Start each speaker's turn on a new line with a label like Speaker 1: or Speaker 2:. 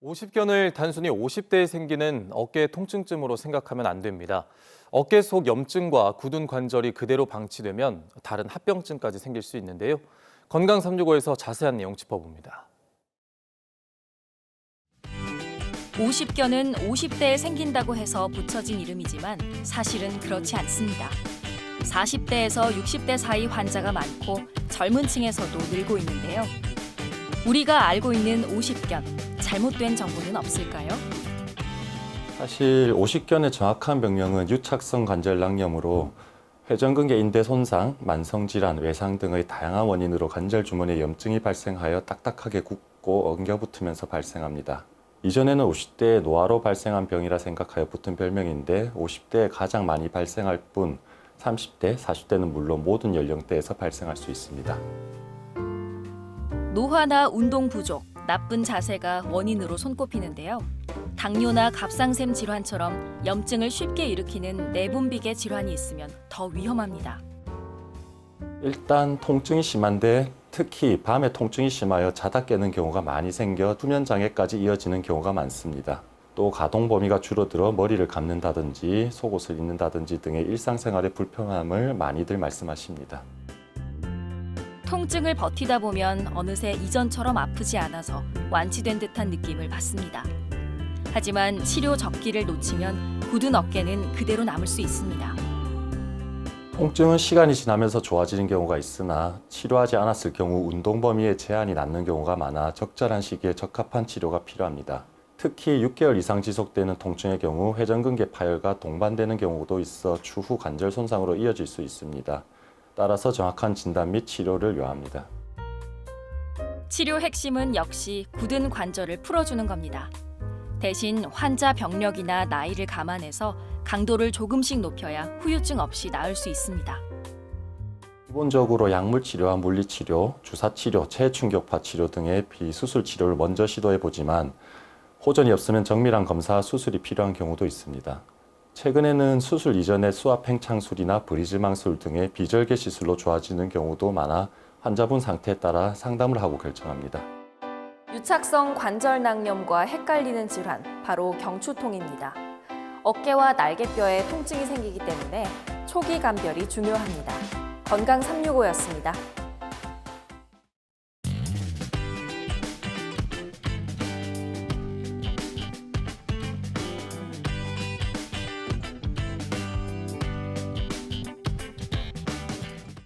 Speaker 1: 오십견을 단순히 50대에 생기는 어깨 통증쯤으로 생각하면 안 됩니다. 어깨 속 염증과 굳은 관절이 그대로 방치되면 다른 합병증까지 생길 수 있는데요. 건강 365에서 자세한 내용 짚어봅니다.
Speaker 2: 오십견은 50대에 생긴다고 해서 붙여진 이름이지만 사실은 그렇지 않습니다. 40대에서 60대 사이 환자가 많고 젊은 층에서도 늘고 있는데요. 우리가 알고 있는 오십견, 잘못된 정보는 없을까요?
Speaker 3: 사실 오십견의 정확한 병명은 유착성 관절 낭염으로 회전근개 인대 손상, 만성질환, 외상 등의 다양한 원인으로 관절 주머니에 염증이 발생하여 딱딱하게 굳고 엉겨붙으면서 발생합니다. 이전에는 50대의 노화로 발생한 병이라 생각하여 붙은 별명인데 50대에 가장 많이 발생할 뿐 30대, 40대는 물론 모든 연령대에서 발생할 수 있습니다.
Speaker 2: 노화나 운동 부족, 나쁜 자세가 원인으로 손꼽히는데요. 당뇨나 갑상샘 질환처럼 염증을 쉽게 일으키는 내분비계 질환이 있으면 더 위험합니다.
Speaker 3: 일단 통증이 심한데 특히 밤에 통증이 심하여 자다 깨는 경우가 많이 생겨 수면 장애까지 이어지는 경우가 많습니다. 또 가동 범위가 줄어들어 머리를 감는다든지 속옷을 입는다든지 등의 일상생활의 불편함을 많이들 말씀하십니다.
Speaker 2: 통증을 버티다 보면 어느새 이전처럼 아프지 않아서 완치된 듯한 느낌을 받습니다. 하지만 치료 적기를 놓치면 굳은 어깨는 그대로 남을 수 있습니다.
Speaker 3: 통증은 시간이 지나면서 좋아지는 경우가 있으나 치료하지 않았을 경우 운동 범위에 제한이 남는 경우가 많아 적절한 시기에 적합한 치료가 필요합니다. 특히 6개월 이상 지속되는 통증의 경우 회전근개 파열과 동반되는 경우도 있어 추후 관절 손상으로 이어질 수 있습니다. 따라서 정확한 진단 및 치료를 요합니다.
Speaker 2: 치료 핵심은 역시 굳은 관절을 풀어주는 겁니다. 대신 환자 병력이나 나이를 감안해서 강도를 조금씩 높여야 후유증 없이 나을 수 있습니다.
Speaker 3: 기본적으로 약물 치료와 물리 치료, 주사 치료, 체충격파 치료 등의 비수술 치료를 먼저 시도해 보지만 호전이 없으면 정밀한 검사와 수술이 필요한 경우도 있습니다. 최근에는 수술 이전의 수압 팽창술이나 브리즈망술 등의 비절개 시술로 좋아지는 경우도 많아 환자분 상태에 따라 상담을 하고 결정합니다.
Speaker 2: 유착성 관절 낭염과 헷갈리는 질환, 바로 경추통입니다. 어깨와 날개뼈에 통증이 생기기 때문에 초기 감별이 중요합니다. 건강 365였습니다.